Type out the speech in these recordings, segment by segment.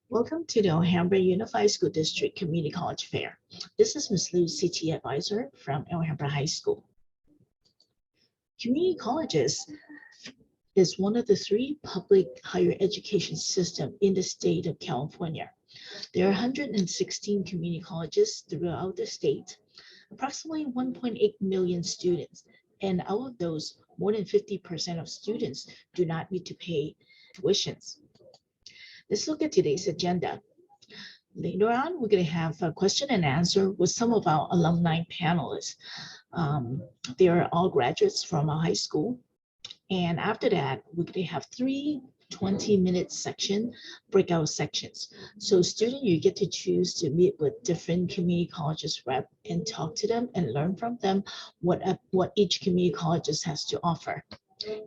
Welcome to the Alhambra Unified School District Community College Fair. This is Ms. Liu, CT Advisor from Alhambra High School. Community colleges is one of the three public higher education systems in the state of California. There are 116 community colleges throughout the state, approximately 1.8 million students, and out of those, more than 50% of students do not need to pay tuitions. Let's look at today's agenda. Later on, we're going to have a question and answer with some of our alumni panelists. They are all graduates from our high school. And after that, we're going to have three 20-minute breakout sections. So student, you get to choose to meet with different community colleges rep and talk to them and learn from them what each community colleges has to offer.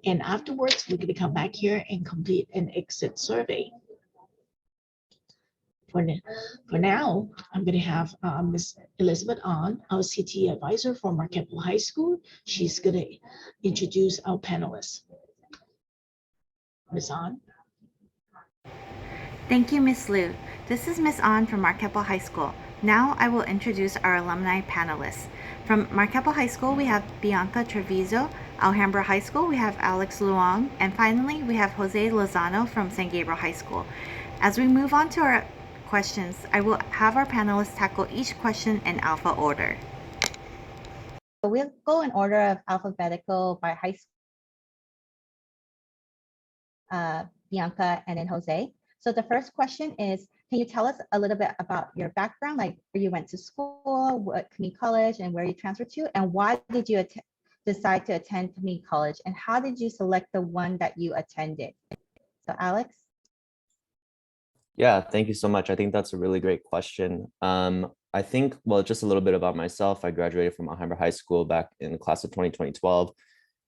And afterwards, we're going to come back here and complete an exit survey. For now, I'm going to have Ms. Elizabeth An, our CT advisor for Marquette High School. She's going to introduce our panelists. Ms. An. Thank you, Ms. Liu. This is Ms. An from Marquette High School. Now I will introduce our alumni panelists. From Marquette High School, we have Bianca Treviso. Alhambra High School, we have Alex Luong. And finally, we have Jose Lozano from San Gabriel High School. As we move on to our questions, I will have our panelists tackle each question in alpha order. We'll go in order of alphabetical by high school, Bianca and then Jose. So the first question is, can you tell us a little bit about your background, like where you went to school, what community college, and where you transferred to, and why did you decide to attend community college, and how did you select the one that you attended? So Alex? Yeah, thank you so much. I think that's a really great question. I think, well, just a little bit about myself. I graduated from Alhambra High School back in the class of 2012.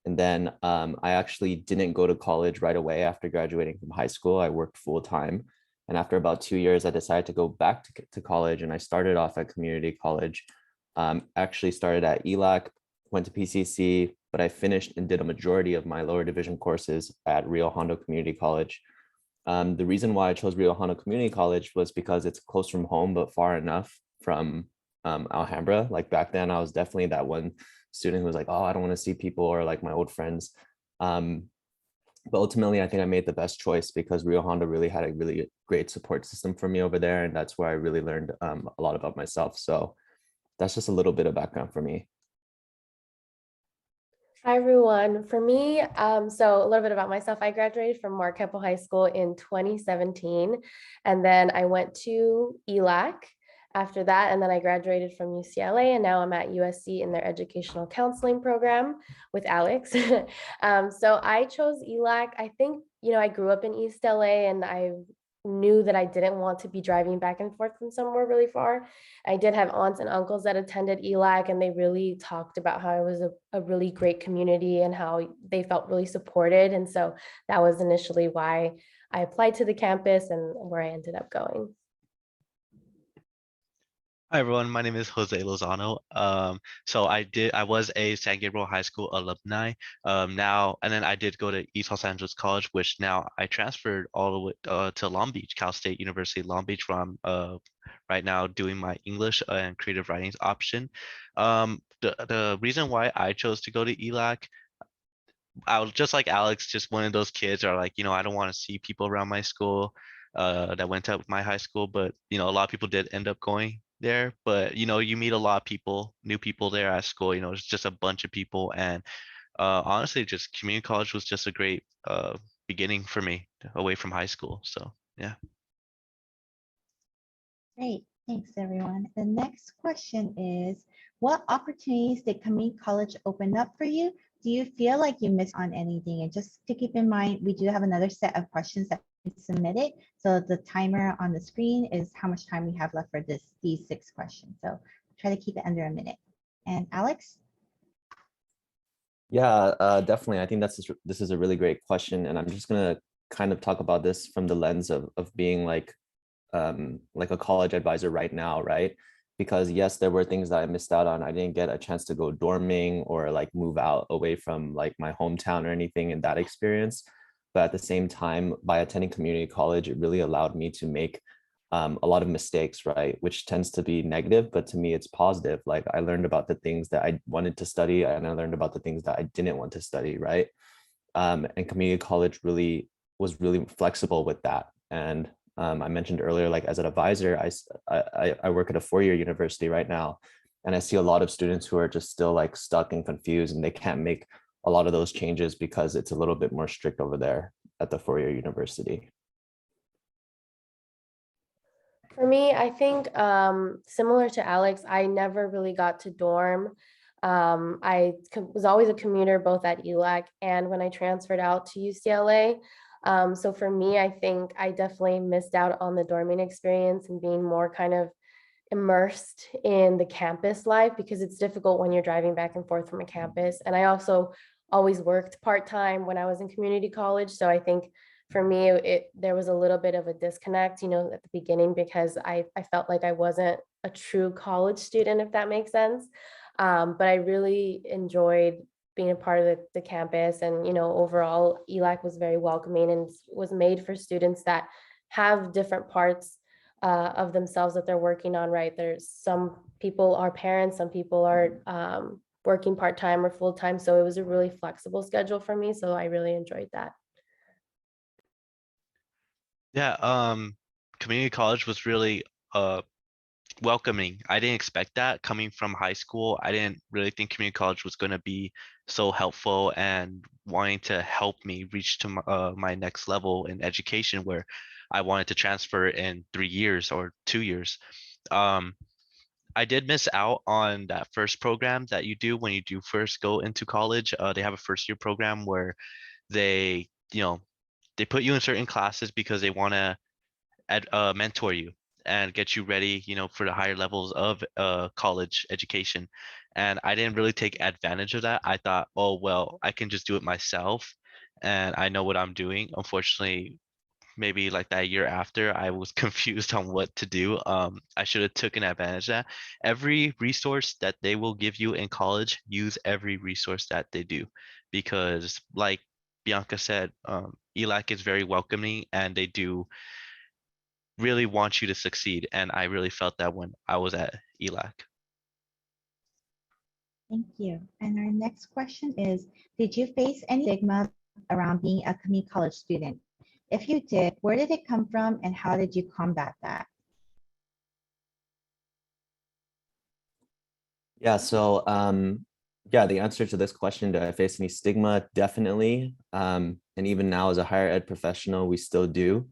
And then I actually didn't go to college right away after graduating from high school. I worked full time. And after about 2 years, I decided to go back to college. And I started off at community college. Actually started at ELAC, went to PCC, but I finished and did a majority of my lower division courses at Rio Hondo Community College. The reason why I chose Rio Hondo Community College was because it's close from home, but far enough from Alhambra. Like back then, I was definitely that one student who was like, oh, I don't want to see people or like my old friends. But ultimately, I think I made the best choice because Rio Hondo really had a really great support system for me over there. And that's where I really learned a lot about myself. So that's just a little bit of background for me. Hi, everyone. For me, so a little bit about myself. I graduated from Marquette High School in 2017, and then I went to ELAC after that, and then I graduated from UCLA, and now I'm at USC in their educational counseling program with Alex. So I chose ELAC. I think, I grew up in East LA, and I knew that I didn't want to be driving back and forth from somewhere really far. I did have aunts and uncles that attended ELAC, and they really talked about how it was a really great community and how they felt really supported. And so that was initially why I applied to the campus and where I ended up going. Hi everyone, my name is Jose Lozano. So I was a San Gabriel High School alumni now, and then I did go to East Los Angeles College, which now I transferred all the way to Long Beach, Cal State University, Long Beach, where I'm right now doing my English and creative writings option. The reason why I chose to go to ELAC, I was just like Alex, just one of those kids are like, I don't want to see people around my school that went to my high school, but a lot of people did end up going there, but you meet a lot of people, new people there at school. It's just a bunch of people, and honestly, just community college was just a great beginning for me away from high school. So yeah. Great, thanks everyone. The next question is, what opportunities did community college open up for you? Do you feel like you missed on anything? And just to keep in mind, we do have another set of questions that we submitted. So the timer on the screen is how much time we have left for these 6 questions. So try to keep it under a minute. And Alex? Yeah, definitely. I think this is a really great question. And I'm just going to kind of talk about this from the lens of being like a college advisor right now, right? Because yes, there were things that I missed out on. I didn't get a chance to go dorming or like move out away from like my hometown or anything in that experience. But at the same time, by attending community college, it really allowed me to make a lot of mistakes, right? Which tends to be negative, but to me, it's positive. Like I learned about the things that I wanted to study, and I learned about the things that I didn't want to study, right? And community college really was really flexible with that. And I mentioned earlier, like as an advisor, I work at a four-year university right now, and I see a lot of students who are just still like stuck and confused, and they can't make a lot of those changes because it's a little bit more strict over there at the four-year university. For me, I think similar to Alex, I never really got to dorm. Was always a commuter both at ELAC and when I transferred out to UCLA. So for me, I think I definitely missed out on the dorming experience and being more kind of immersed in the campus life, because it's difficult when you're driving back and forth from a campus. And I also always worked part-time when I was in community college. So I think for me, there was a little bit of a disconnect, at the beginning, because I felt like I wasn't a true college student, if that makes sense. But I really enjoyed being a part of the campus, and overall ELAC was very welcoming and was made for students that have different parts of themselves that they're working on, right? There's some people are parents, some people are working part-time or full-time. So it was a really flexible schedule for me. So I really enjoyed that. Yeah, community college was really welcoming. I didn't expect that coming from high school. I didn't really think community college was going to be so helpful and wanting to help me reach to my next level in education, where I wanted to transfer in 3 years or 2 years. I did miss out on that first program that you do when you do first go into college. They have a first year program where they, they put you in certain classes because they want to mentor you and get you ready, for the higher levels of college education. And I didn't really take advantage of that. I thought, oh, well, I can just do it myself and I know what I'm doing. Unfortunately, maybe like that year after, I was confused on what to do. I should have taken advantage of that. Every resource that they will give you in college, use every resource that they do, because like Bianca said, ELAC is very welcoming and they do really want you to succeed. And I really felt that when I was at ELAC. Thank you. And our next question is, did you face any stigma around being a community college student? If you did, where did it come from and how did you combat that? Yeah, so yeah, the answer to this question, do I face any stigma? Definitely. And even now as a higher ed professional, we still do.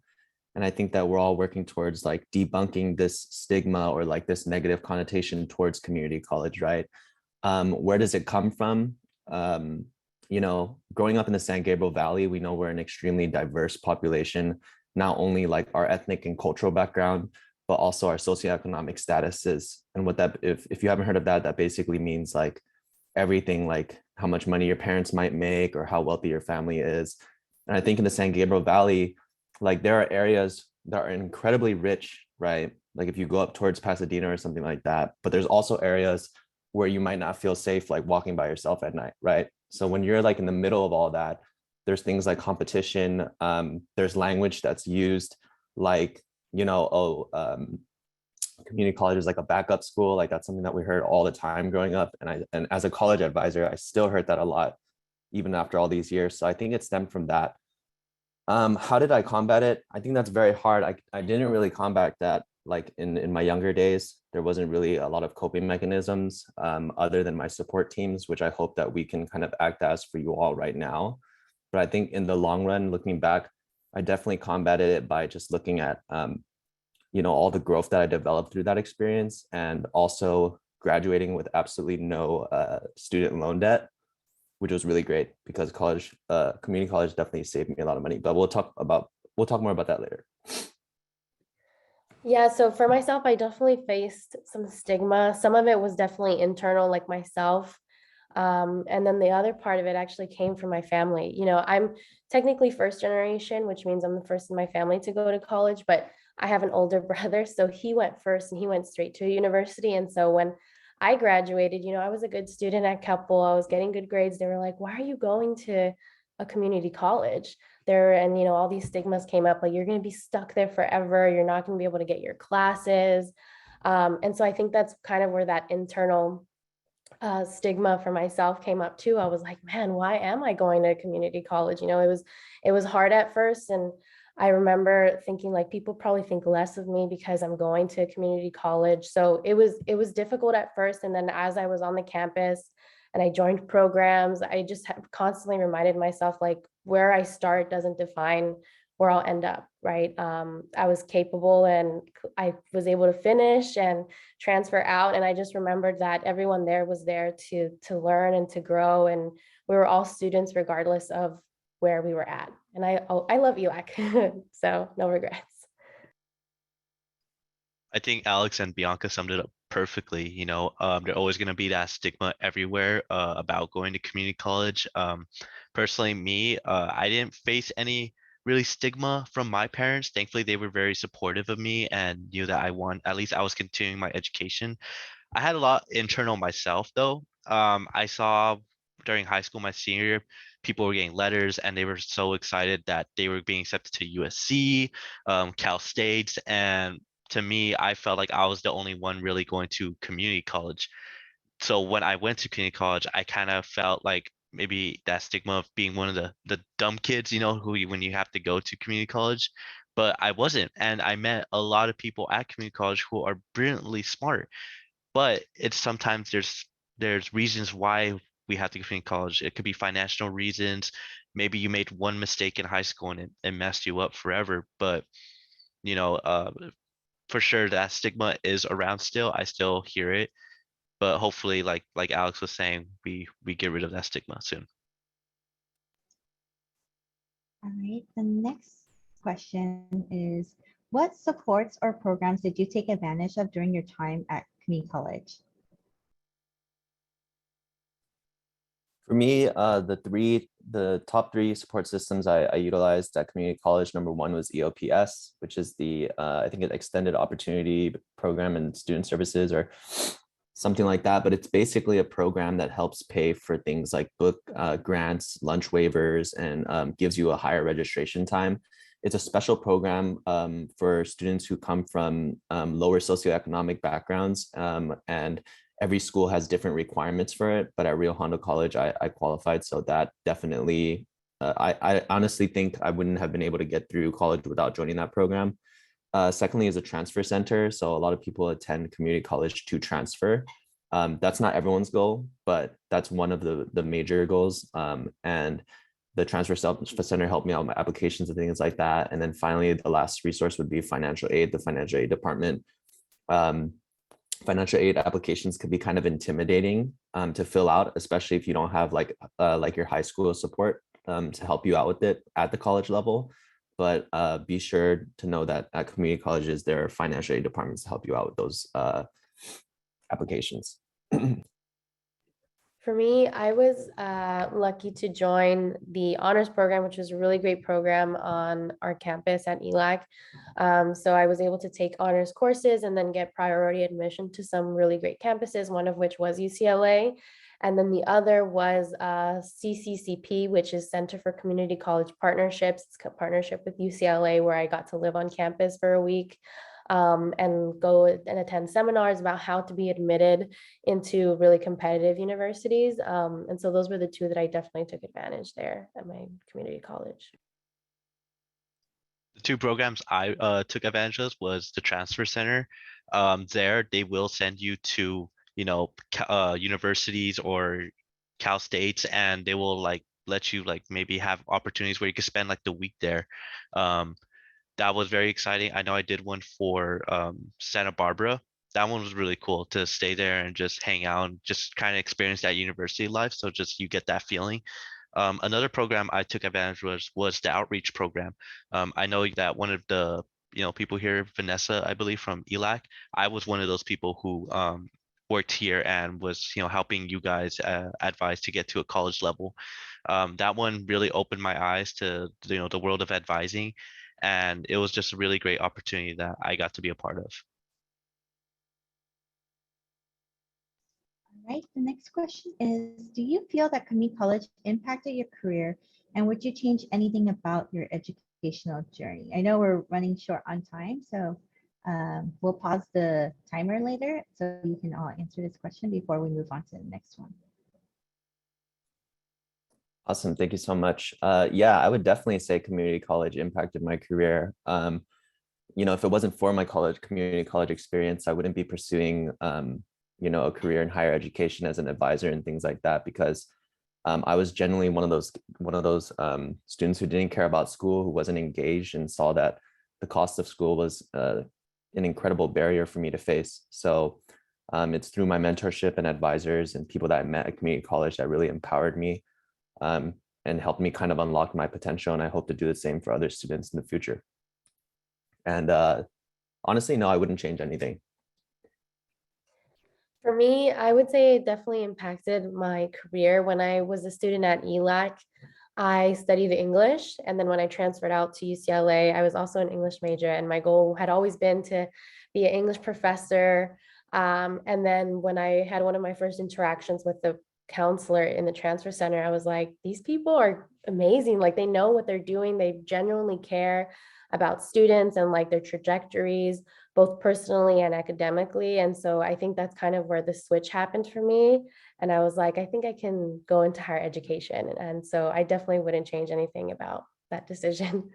And I think that we're all working towards like debunking this stigma or like this negative connotation towards community college, right? Where does it come from? Growing up in the San Gabriel Valley, we know we're an extremely diverse population, not only like our ethnic and cultural background, but also our socioeconomic statuses. And what that, if you haven't heard of that, that basically means like everything, like how much money your parents might make or how wealthy your family is. And I think in the San Gabriel Valley, like there are areas that are incredibly rich, right? Like if you go up towards Pasadena or something like that, but there's also areas where you might not feel safe like walking by yourself at night, right? So when you're like in the middle of all that, there's things like competition, there's language that's used like, community college is like a backup school. Like that's something that we heard all the time growing up. And as a college advisor, I still heard that a lot, even after all these years. So I think it stemmed from that. How did I combat it? I think that's very hard. I didn't really combat that like in my younger days. There wasn't really a lot of coping mechanisms other than my support teams, which I hope that we can kind of act as for you all right now. But I think in the long run, looking back, I definitely combated it by just looking at all the growth that I developed through that experience, and also graduating with absolutely no student loan debt, which was really great because community college definitely saved me a lot of money. But we'll talk more about that later. Yeah, so for myself, I definitely faced some stigma. Some of it was definitely internal, like myself. And then the other part of it actually came from my family. I'm technically first generation, which means I'm the first in my family to go to college, but I have an older brother. So he went first and he went straight to university. And so when I graduated, I was a good student at Keppel. I was getting good grades. They were like, why are you going to a community college? there, and all these stigmas came up, like you're going to be stuck there forever, you're not going to be able to get your classes. And so I think that's kind of where that internal stigma for myself came up too. I was like, man, why am I going to community college? It was hard at first, and I remember thinking like people probably think less of me because I'm going to community college. So it was difficult at first, and then as I was on the campus and I joined programs, I just have constantly reminded myself like where I start doesn't define where I'll end up, right? I was capable and I was able to finish and transfer out. And I just remembered that everyone there was there to learn and to grow. And we were all students regardless of where we were at. And I love ELAC, so no regrets. I think Alex and Bianca summed it up perfectly. There always going to be that stigma everywhere about going to community college. Personally, me, I didn't face any really stigma from my parents. Thankfully, they were very supportive of me and knew that at least I was continuing my education. I had a lot internal myself though. I saw during high school, my senior year, people were getting letters and they were so excited that they were being accepted to USC, Cal States, and to me, I felt like I was the only one really going to community college. So when I went to community college, I kind of felt like maybe that stigma of being one of the dumb kids, when you have to go to community college, but I wasn't, and I met a lot of people at community college who are brilliantly smart. But it's sometimes there's reasons why we have to go to community college. It could be financial reasons. Maybe you made one mistake in high school and it messed you up forever. But you know, uh, for sure that stigma is around still. I still hear it, but hopefully, like Alex was saying, we get rid of that stigma soon. All right, the next question is, what supports or programs did you take advantage of during your time at community college? For me, the top three support systems I utilized at community college, number one was EOPS, which is the I think an extended opportunity program in student services or something like that. But it's basically a program that helps pay for things like book grants, lunch waivers, and gives you a higher registration time. It's a special program for students who come from lower socioeconomic backgrounds, and every school has different requirements for it, but at Rio Hondo College, I qualified. So that definitely, I honestly think I wouldn't have been able to get through college without joining that program. Secondly is a transfer center. So a lot of people attend community college to transfer. That's not everyone's goal, but that's one of the major goals. And the transfer center helped me out with my applications and things like that. And then finally, the last resource would be financial aid, the financial aid department. Financial aid applications could be kind of intimidating to fill out, especially if you don't have like your high school support to help you out with it at the college level. But be sure to know that at community colleges, there are financial aid departments to help you out with those applications. For me, I was lucky to join the honors program, which was a really great program on our campus at ELAC. So I was able to take honors courses and then get priority admission to some really great campuses, one of which was UCLA. And then the other was CCCP, which is Center for Community College Partnerships. It's a partnership with UCLA, where I got to live on campus for a week. And go and attend seminars about how to be admitted into really competitive universities. And so those were the two that I definitely took advantage there at my community college. The two programs I took advantage of was the transfer center. There they will send you to universities or Cal States, and they will like let you like maybe have opportunities where you could spend like the week there. That was very exciting. I know I did one for Santa Barbara. That one was really cool to stay there and just hang out and just kind of experience that university life. So just you get that feeling. Another program I took advantage was the outreach program. I know that one of the people here, Vanessa, I believe from ELAC, I was one of those people who worked here and was helping you guys advise to get to a college level. That one really opened my eyes to the world of advising, and it was just a really great opportunity that I got to be a part of. All right, the next question is, do you feel that community college impacted your career And would you change anything about your educational journey? I know we're running short on time, so we'll pause the timer later so you can all answer this question before we move on to the next one. Awesome. Thank you so much. Yeah, I would definitely say community college impacted my career. If it wasn't for my community college experience, I wouldn't be pursuing, a career in higher education as an advisor and things like that, because I was generally one of those students who didn't care about school, who wasn't engaged, and saw that the cost of school was an incredible barrier for me to face. So it's through my mentorship and advisors and people that I met at community college that really empowered me and helped me kind of unlock my potential. And I hope to do the same for other students in the future. And honestly, no, I wouldn't change anything. For me, I would say it definitely impacted my career. When I was a student at ELAC, I studied English. And then when I transferred out to UCLA, I was also an English major. And my goal had always been to be an English professor. And then when I had one of my first interactions with the counselor in the transfer center, I was like, these people are amazing. Like, they know what they're doing. They genuinely care about students and like their trajectories, both personally and academically. And so I think that's kind of where the switch happened for me. And I was like, I think I can go into higher education. And so I definitely wouldn't change anything about that decision.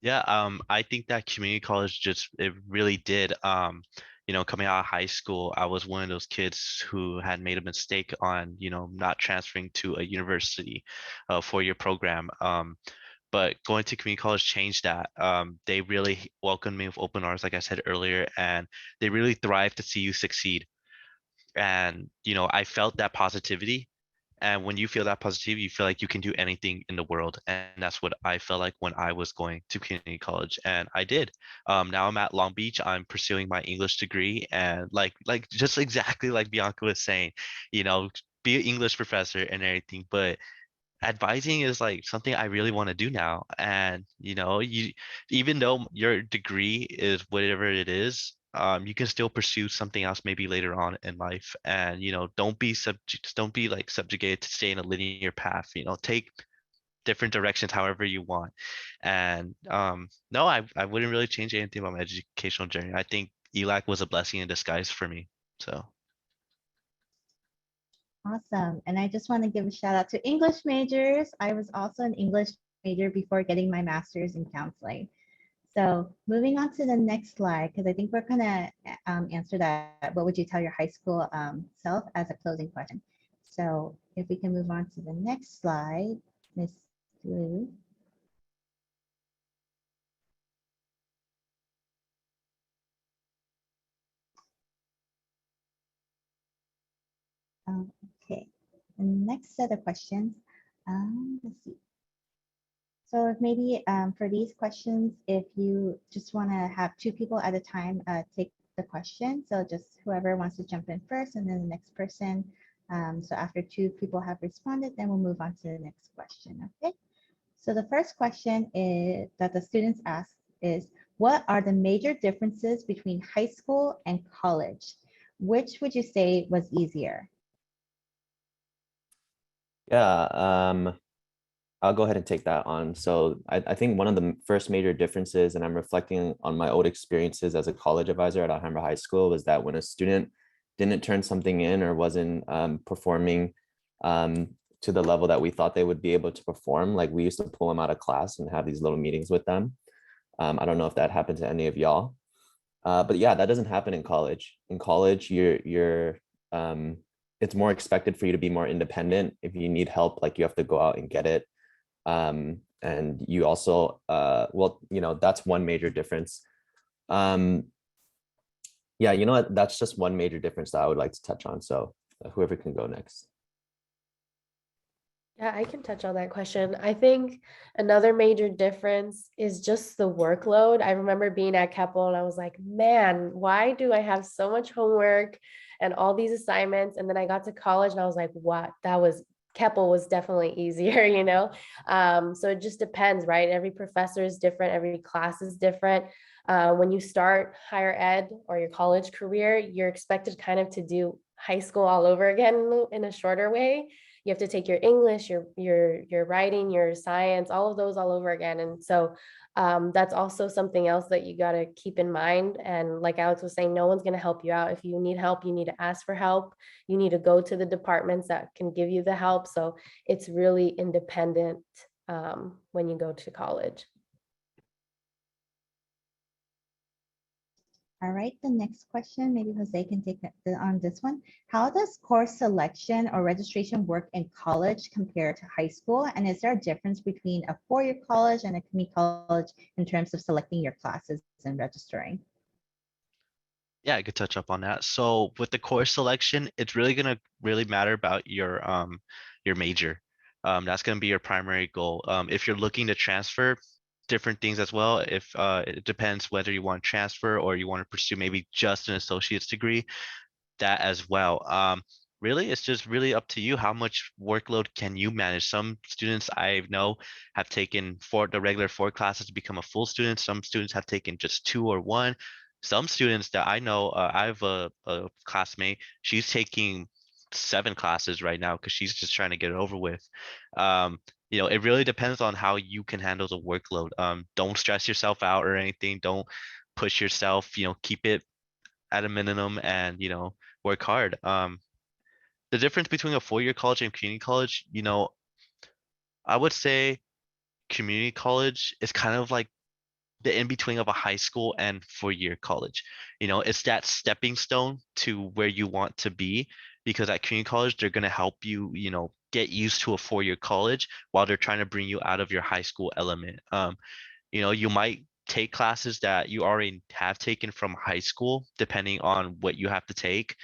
Yeah, I think that community college it really did. Coming out of high school, I was one of those kids who had made a mistake on, not transferring to a university, 4-year program. But going to community college changed that. They really welcomed me with open arms, like I said earlier, and they really thrive to see you succeed. And, I felt that positivity. And when you feel that positivity, you feel like you can do anything in the world. And that's what I felt like when I was going to community college. And I did. Now I'm at Long Beach. I'm pursuing my English degree. And like just exactly like Bianca was saying, be an English professor and everything. But advising is like something I really want to do now. And you even though your degree is whatever it is, you can still pursue something else maybe later on in life. And don't be like subjugated to stay in a linear path. Take different directions however you want. And no, I wouldn't really change anything about my educational journey. I think ELAC was a blessing in disguise for me. So Awesome. And I just want to give a shout out to English majors. I was also an English major before getting my master's in counseling. So moving on to the next slide, because I think we're going to answer that. What would you tell your high school self as a closing question? So if we can move on to the next slide, Miss Liu. Okay, the next set of questions, let's see. So if maybe for these questions, if you just want to have 2 people at a time take the question. So just whoever wants to jump in first and then the next person. So after 2 people have responded, then we'll move on to the next question, okay? So the first question is that the students asked is, what are the major differences between high school and college? Which would you say was easier? Yeah, I'll go ahead and take that on. So I think one of the first major differences, and I'm reflecting on my old experiences as a college advisor at Alhambra High School, was that when a student didn't turn something in or wasn't performing to the level that we thought they would be able to perform, like we used to pull them out of class and have these little meetings with them. I don't know if that happened to any of y'all. But yeah, that doesn't happen in college. In college, it's more expected for you to be more independent. If you need help, like you have to go out and get it. And you also, that's one major difference. Yeah, you know what? That's just one major difference that I would like to touch on. So whoever can go next. Yeah, I can touch on that question. I think another major difference is just the workload. I remember being at Keppel and I was like, man, why do I have so much homework and all these assignments? And then I got to college and I was like, what? Keppel was definitely easier, So it just depends, right? Every professor is different, every class is different. When you start higher ed or your college career, you're expected kind of to do high school all over again in a shorter way. you have to take your English, your writing, your science, all of those all over again. And so that's also something else that you got to keep in mind. And like Alex was saying, no one's going to help you out. If you need help, you need to ask for help. You need to go to the departments that can give you the help. So it's really independent when you go to college. All right, the next question, maybe Jose can take on this one. How does course selection or registration work in college compared to high school? And is there a difference between a four-year college and a community college in terms of selecting your classes and registering? Yeah, I could touch up on that. So with the course selection, it's really gonna really matter about your major. That's gonna be your primary goal. If you're looking to transfer, different things as well. If it depends whether you want to transfer or you want to pursue maybe just an associate's degree, that as well. Really, it's just really up to you. How much workload can you manage? Some students I know have taken the regular 4 classes to become a full student. Some students have taken just 2 or 1. Some students that I know, I have a classmate, she's taking 7 classes right now because she's just trying to get it over with. It really depends on how you can handle the workload. Don't stress yourself out or anything. Don't push yourself, keep it at a minimum and, work hard. The difference between a 4-year college and community college, I would say community college is kind of like the in between of a high school and 4-year college. It's that stepping stone to where you want to be, because at community college, they're going to help you, get used to a 4-year college while they're trying to bring you out of your high school element. You might take classes that you already have taken from high school, depending on what you have to take,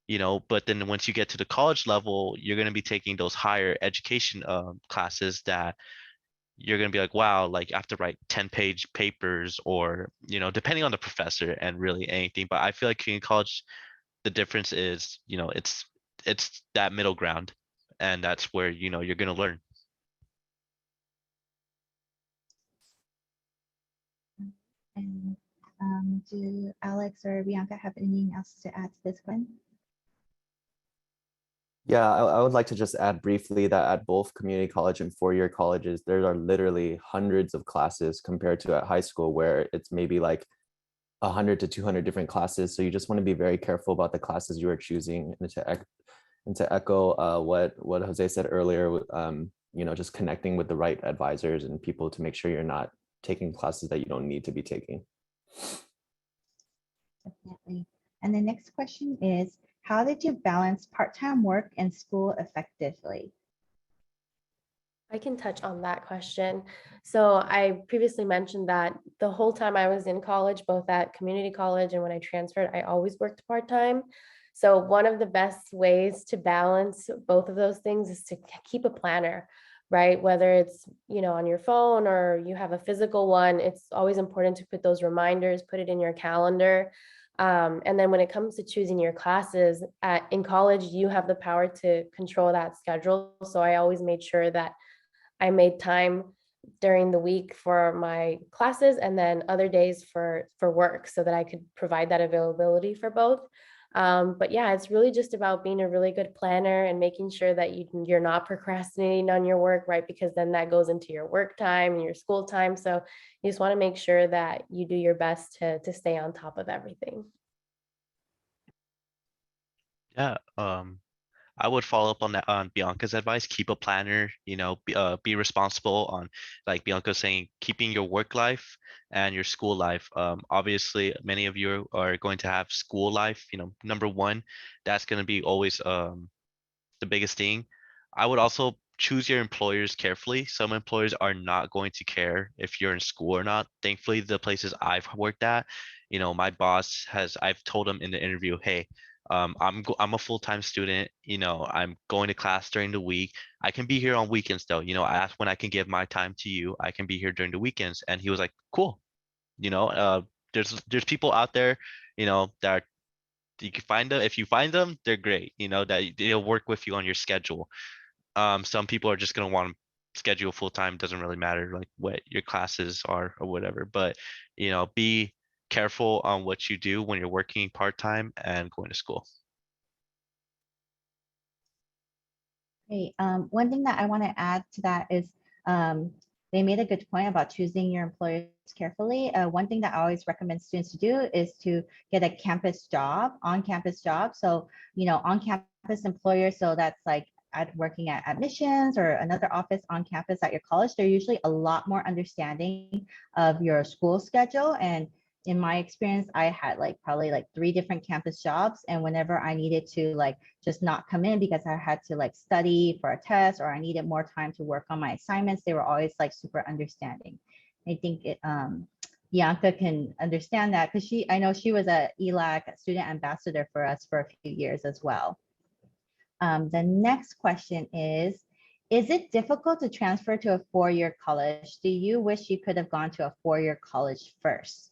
but then once you get to the college level, you're going to be taking those higher education classes that you're going to be like, wow, like I have to write 10-page papers, or, depending on the professor and really anything. But I feel like community college, the difference is, it's that middle ground, and that's where, you're going to learn. And do Alex or Bianca have anything else to add to this one? Yeah, I would like to just add briefly that at both community college and 4-year colleges, there are literally hundreds of classes compared to at high school, where it's maybe like 100 to 200 different classes. So you just want to be very careful about the classes you are choosing. And to echo what Jose said earlier, just connecting with the right advisors and people to make sure you're not taking classes that you don't need to be taking. Definitely. And the next question is, how did you balance part-time work and school effectively? I can touch on that question. So I previously mentioned that the whole time I was in college, both at community college and when I transferred, I always worked part-time. So one of the best ways to balance both of those things is to keep a planner, right? Whether it's, on your phone or you have a physical one, it's always important to put those reminders, put it in your calendar. And then when it comes to choosing your classes in college, you have the power to control that schedule. So I always made sure that I made time during the week for my classes and then other days for work, so that I could provide that availability for both. But yeah, it's really just about being a really good planner and making sure that you're not procrastinating on your work, right? Because then that goes into your work time and your school time. So you just want to make sure that you do your best to stay on top of everything. Yeah. I would follow up on that, on Bianca's advice. Keep a planner, be responsible on, like Bianca was saying, keeping your work life and your school life. Obviously, many of you are going to have school life, number one. That's going to be always the biggest thing. I would also choose your employers carefully. Some employers are not going to care if you're in school or not. Thankfully, the places I've worked at, my boss I've told him in the interview, hey, I'm a full-time student, I'm going to class during the week. I can be here on weekends though. I asked when I can give my time to you. I can be here during the weekends. And he was like, cool. There's people out there, that are, you can find them. If you find them, they're great, that they'll work with you on your schedule. Some people are just going to want to schedule full time. Doesn't really matter like what your classes are or whatever, but be careful on what you do when you're working part time and going to school. Great. One thing that I want to add to that is they made a good point about choosing your employers carefully. One thing that I always recommend students to do is to get a campus job, on-campus job. So, on-campus employer. So that's like working at admissions or another office on campus at your college. They're usually a lot more understanding of your school schedule. And in my experience, I had probably 3 different campus jobs. And whenever I needed to just not come in because I had to study for a test or I needed more time to work on my assignments, they were always super understanding. I think Bianca can understand that because I know she was a ELAC student ambassador for us for a few years as well. The next question is it difficult to transfer to a 4-year college? Do you wish you could have gone to a 4-year college first?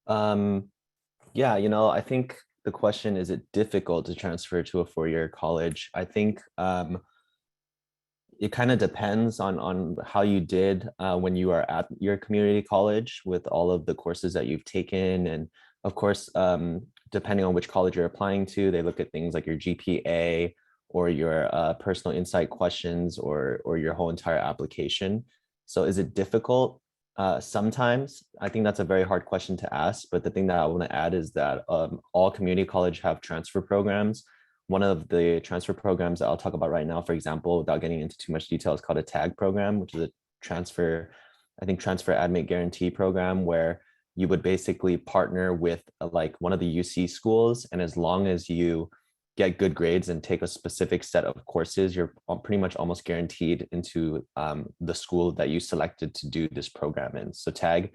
Yeah, I think the question is it difficult to transfer to a 4-year college? I think it kind of depends on how you did when you are at your community college with all of the courses that you've taken. And of course, depending on which college you're applying to, they look at things like your GPA or your personal insight questions or your whole entire application. So is it difficult? Sometimes. I think that's a very hard question to ask, but the thing that I want to add is that all community college have transfer programs. One of the transfer programs that I'll talk about right now, for example, without getting into too much detail, is called a TAG program, which is a transfer admit guarantee program, where you would basically partner with one of the UC schools, and as long as you get good grades and take a specific set of courses, you're pretty much almost guaranteed into the school that you selected to do this program in. So TAG,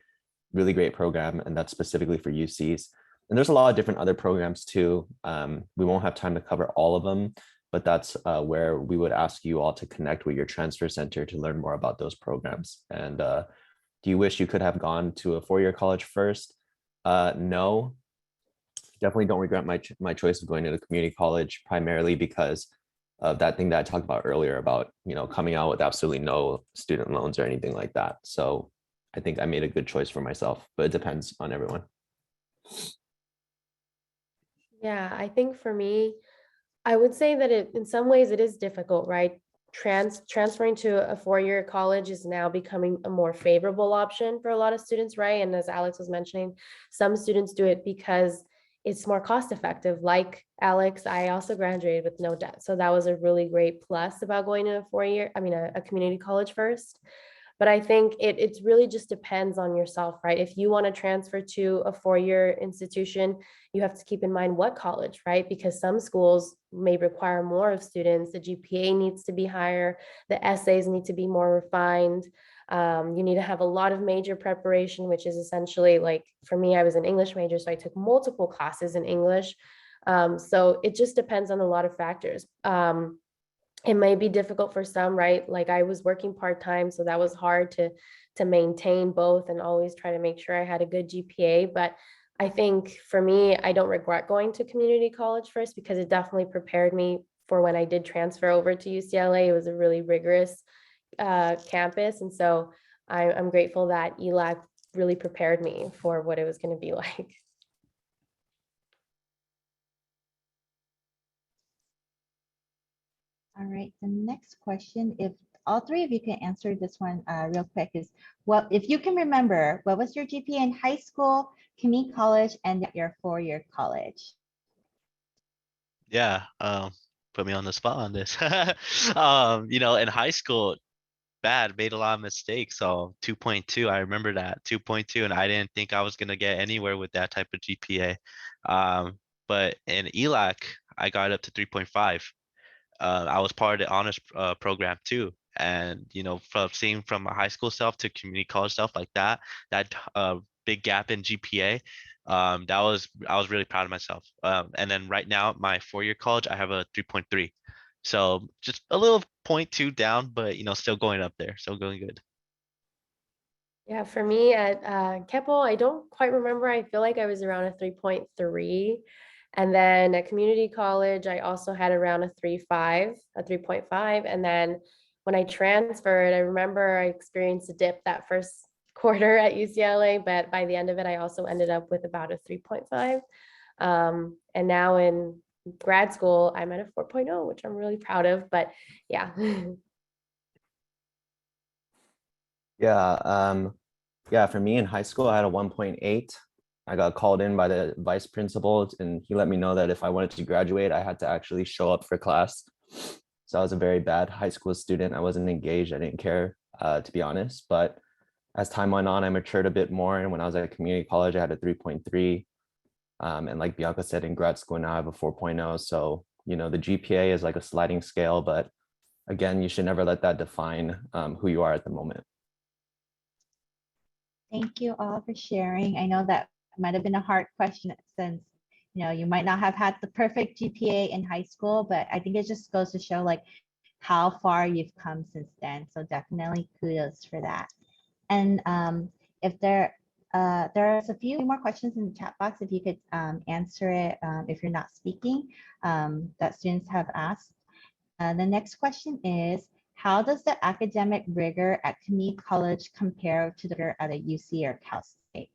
really great program, and that's specifically for UCs. And there's a lot of different other programs too. We won't have time to cover all of them, but that's where we would ask you all to connect with your transfer center to learn more about those programs. And do you wish you could have gone to a 4-year college first? No, definitely don't regret my choice of going to the community college, primarily because of that thing that I talked about earlier about, coming out with absolutely no student loans or anything like that. So I think I made a good choice for myself, but it depends on everyone. Yeah, I think for me, I would say that in some ways it is difficult, right? Transferring to a 4-year college is now becoming a more favorable option for a lot of students, right? And as Alex was mentioning, some students do it because it's more cost effective. Like Alex, I also graduated with no debt. So that was a really great plus about going to a community college first. But I think it's really just depends on yourself, right? If you want to transfer to a 4-year institution, you have to keep in mind what college, right? Because some schools may require more of students. The GPA needs to be higher. The essays need to be more refined. You need to have a lot of major preparation, which is essentially for me, I was an English major, so I took multiple classes in English. So it just depends on a lot of factors. It may be difficult for some, right? Like I was working part-time, so that was hard to maintain both and always try to make sure I had a good GPA. But I think for me, I don't regret going to community college first because it definitely prepared me for when I did transfer over to UCLA. It was a really rigorous campus. And so I'm grateful that ELAC really prepared me for what it was going to be like. All right, the next question, if all 3 of you can answer this one real quick, is if you can remember, what was your GPA in high school, community college, and at your 4-year college? Yeah, put me on the spot on this. In high school, made a lot of mistakes. So 2.2, I remember that 2.2, and I didn't think I was gonna get anywhere with that type of GPA. But in ELAC, I got up to 3.5. I was part of the honors program too. And from my high school self to community college self like that big gap in GPA, I was really proud of myself. And then right now, my 4-year college, I have a 3.3. So just a little 0.2 down, but still going up there, still going good. Yeah, for me at Keppel, I don't quite remember. I feel like I was around a 3.3. And then at community college, I also had around a 3.5. And then when I transferred, I remember I experienced a dip that first quarter at UCLA, but by the end of it, I also ended up with about a 3.5. And now in grad school, I'm at a 4.0, which I'm really proud of, but yeah. Yeah, for me in high school, I had a 1.8. I got called in by the vice principal and he let me know that if I wanted to graduate, I had to actually show up for class. So I was a very bad high school student. I wasn't engaged. I didn't care, to be honest. But as time went on, I matured a bit more. And when I was at community college, I had a 3.3. And like Bianca said, in grad school now I have a 4.0. So, the GPA is like a sliding scale, but again, you should never let that define who you are at the moment. Thank you all for sharing. I know that might have been a hard question since you might not have had the perfect GPA in high school, but I think it just goes to show like how far you've come since then. So definitely kudos for that. And if there's a few more questions in the chat box, if you could answer it if you're not speaking, that students have asked. The next question is, how does the academic rigor at community college compare to the rigor at a UC or Cal State?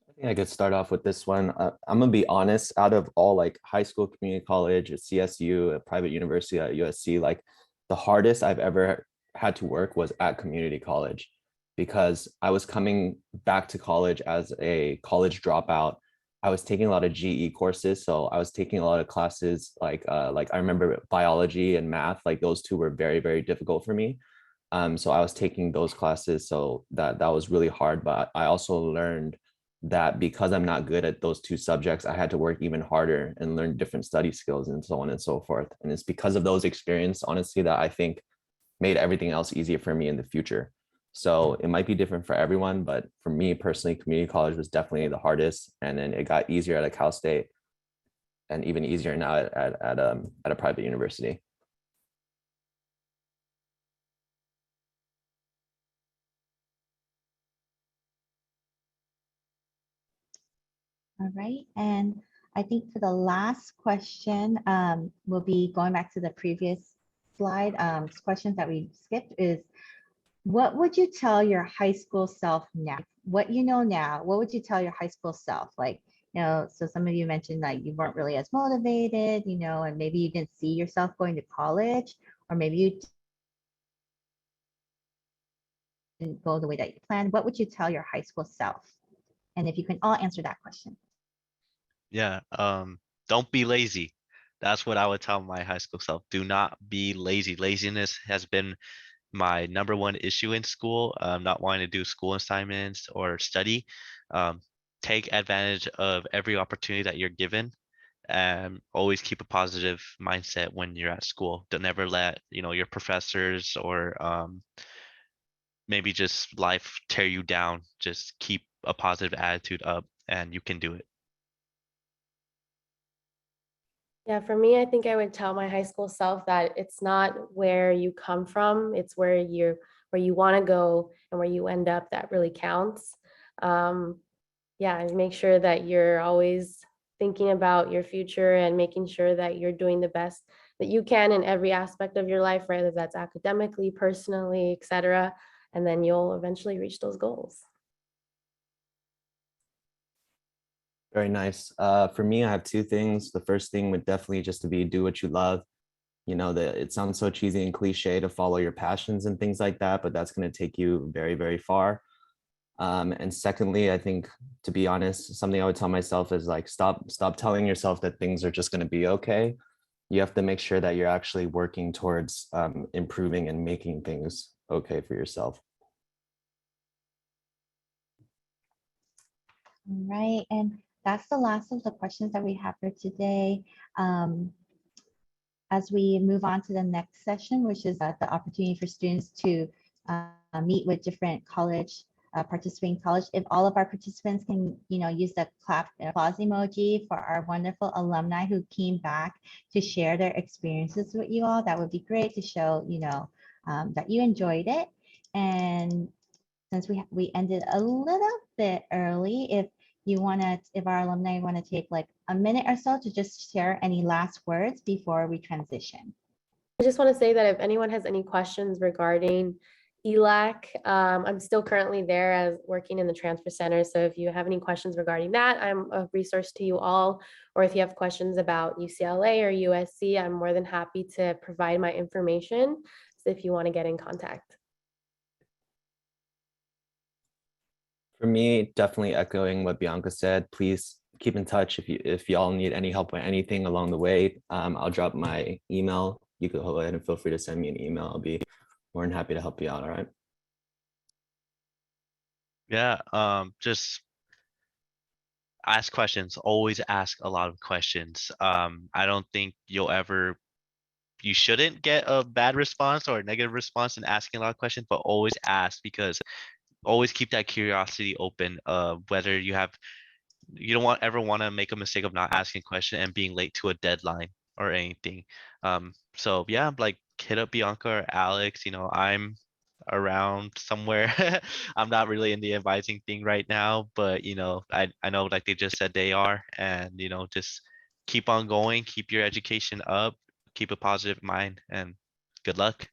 I think I could start off with this one. I'm gonna be honest, out of all like high school, community college, at CSU, a private university at USC, like the hardest I've ever had to work was at community college because I was coming back to college as a college dropout. I was taking a lot of GE courses, so I was taking a lot of classes like I remember biology and math, like those two were very, very difficult for me. So I was taking those classes, so that was really hard. But I also learned that because I'm not good at those two subjects, I had to work even harder and learn different study skills and so on and so forth. And it's because of those experiences, honestly, that I think made everything else easier for me in the future. So it might be different for everyone, but for me personally, community college was definitely the hardest. And then it got easier at a Cal State and even easier now at a private university. All right, and I think for the last question, we'll be going back to the previous slide. Questions that we skipped is, what would you tell your high school self now? What you know now, what would you tell your high school self? Like, so some of you mentioned that you weren't really as motivated, and maybe you didn't see yourself going to college, or maybe you didn't go the way that you planned. What would you tell your high school self? And if you can all answer that question. Yeah, don't be lazy. That's what I would tell my high school self. Do not be lazy. Laziness has been my number one issue in school, not wanting to do school assignments or study. Um, take advantage of every opportunity that you're given and always keep a positive mindset when you're at school. Don't never let, your professors or maybe just life tear you down. Just keep a positive attitude up and you can do it. Yeah, for me, I think I would tell my high school self that it's not where you come from, it's where you want to go and where you end up that really counts. Yeah, and make sure that you're always thinking about your future and making sure that you're doing the best that you can in every aspect of your life, whether that's academically, personally, etc. And then you'll eventually reach those goals. Very nice. For me, I have two things. The first thing would definitely just to be do what you love. That it sounds so cheesy and cliche to follow your passions and things like that, but that's going to take you very, very far. And secondly, I think, to be honest, something I would tell myself is like, stop telling yourself that things are just going to be okay. You have to make sure that you're actually working towards improving and making things okay for yourself. All right, and that's the last of the questions that we have for today. As we move on to the next session, which is the opportunity for students to meet with different college participating college. If all of our participants can, use the clap applause emoji for our wonderful alumni who came back to share their experiences with you all, that would be great to show, that you enjoyed it. And since we ended a little bit early, if our alumni want to take like a minute or so to just share any last words before we transition. I just want to say that if anyone has any questions regarding ELAC. I'm still currently there as working in the transfer center. So if you have any questions regarding that, I'm a resource to you all. Or if you have questions about UCLA or USC, I'm more than happy to provide my information. So if you want to get in contact. For me, definitely echoing what Bianca said, please keep in touch if y'all need any help with anything along the way. I'll drop my email. You can go ahead and feel free to send me an email. I'll be more than happy to help you out. All right. Yeah, just ask questions. Always ask a lot of questions. I don't think you shouldn't get a bad response or a negative response in asking a lot of questions, but always ask, because always keep that curiosity open. Whether you don't ever want to make a mistake of not asking a question and being late to a deadline or anything. So yeah, like hit up Bianca or Alex. I'm around somewhere. I'm not really in the advising thing right now, but I know, like they just said, they are. And just keep on going, keep your education up, keep a positive mind, and good luck.